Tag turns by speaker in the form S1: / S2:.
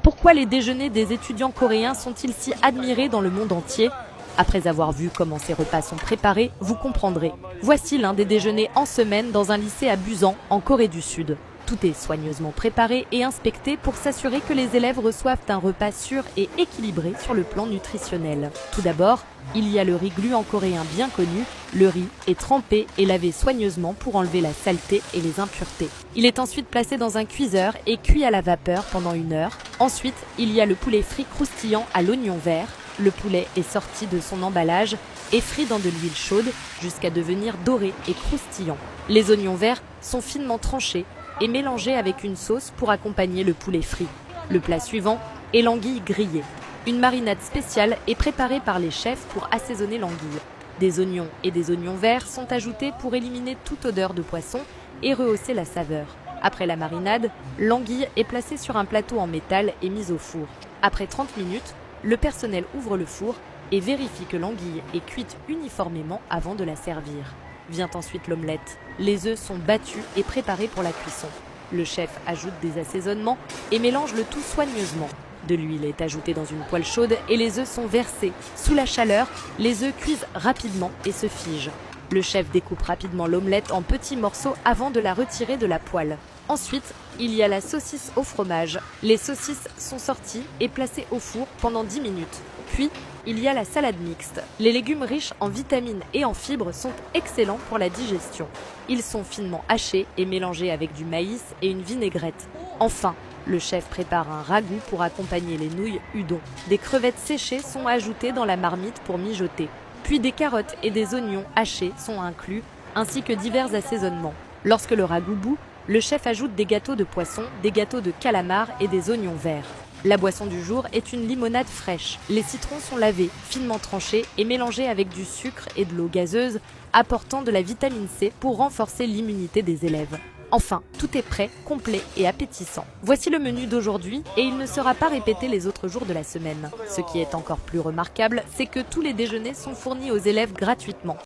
S1: Pourquoi les déjeuners des étudiants coréens sont-ils si admirés dans le monde entier? Après avoir vu comment ces repas sont préparés, vous comprendrez. Voici l'un des déjeuners en semaine dans un lycée à Busan, en Corée du Sud. Tout est soigneusement préparé et inspecté pour s'assurer que les élèves reçoivent un repas sûr et équilibré sur le plan nutritionnel. Tout d'abord, il y a le riz gluant coréen bien connu. Le riz est trempé et lavé soigneusement pour enlever la saleté et les impuretés. Il est ensuite placé dans un cuiseur et cuit à la vapeur pendant 1 heure. Ensuite, il y a le poulet frit croustillant à l'oignon vert. Le poulet est sorti de son emballage et frit dans de l'huile chaude jusqu'à devenir doré et croustillant. Les oignons verts sont finement tranchés et mélangés avec une sauce pour accompagner le poulet frit. Le plat suivant est l'anguille grillée. Une marinade spéciale est préparée par les chefs pour assaisonner l'anguille. Des oignons et des oignons verts sont ajoutés pour éliminer toute odeur de poisson et rehausser la saveur. Après la marinade, l'anguille est placée sur un plateau en métal et mise au four. Après 30 minutes, le personnel ouvre le four et vérifie que l'anguille est cuite uniformément avant de la servir. Vient ensuite l'omelette. Les œufs sont battus et préparés pour la cuisson. Le chef ajoute des assaisonnements et mélange le tout soigneusement. De l'huile est ajoutée dans une poêle chaude et les œufs sont versés. Sous la chaleur, les œufs cuisent rapidement et se figent. Le chef découpe rapidement l'omelette en petits morceaux avant de la retirer de la poêle. Ensuite, il y a la saucisse au fromage. Les saucisses sont sorties et placées au four pendant 10 minutes. Puis, il y a la salade mixte. Les légumes riches en vitamines et en fibres sont excellents pour la digestion. Ils sont finement hachés et mélangés avec du maïs et une vinaigrette. Enfin, le chef prépare un ragoût pour accompagner les nouilles udon. Des crevettes séchées sont ajoutées dans la marmite pour mijoter. Puis des carottes et des oignons hachés sont inclus, ainsi que divers assaisonnements. Lorsque le ragoût bout, le chef ajoute des gâteaux de poisson, des gâteaux de calamar et des oignons verts. La boisson du jour est une limonade fraîche. Les citrons sont lavés, finement tranchés et mélangés avec du sucre et de l'eau gazeuse, apportant de la vitamine C pour renforcer l'immunité des élèves. Enfin, tout est prêt, complet et appétissant. Voici le menu d'aujourd'hui et il ne sera pas répété les autres jours de la semaine. Ce qui est encore plus remarquable, c'est que tous les déjeuners sont fournis aux élèves gratuitement.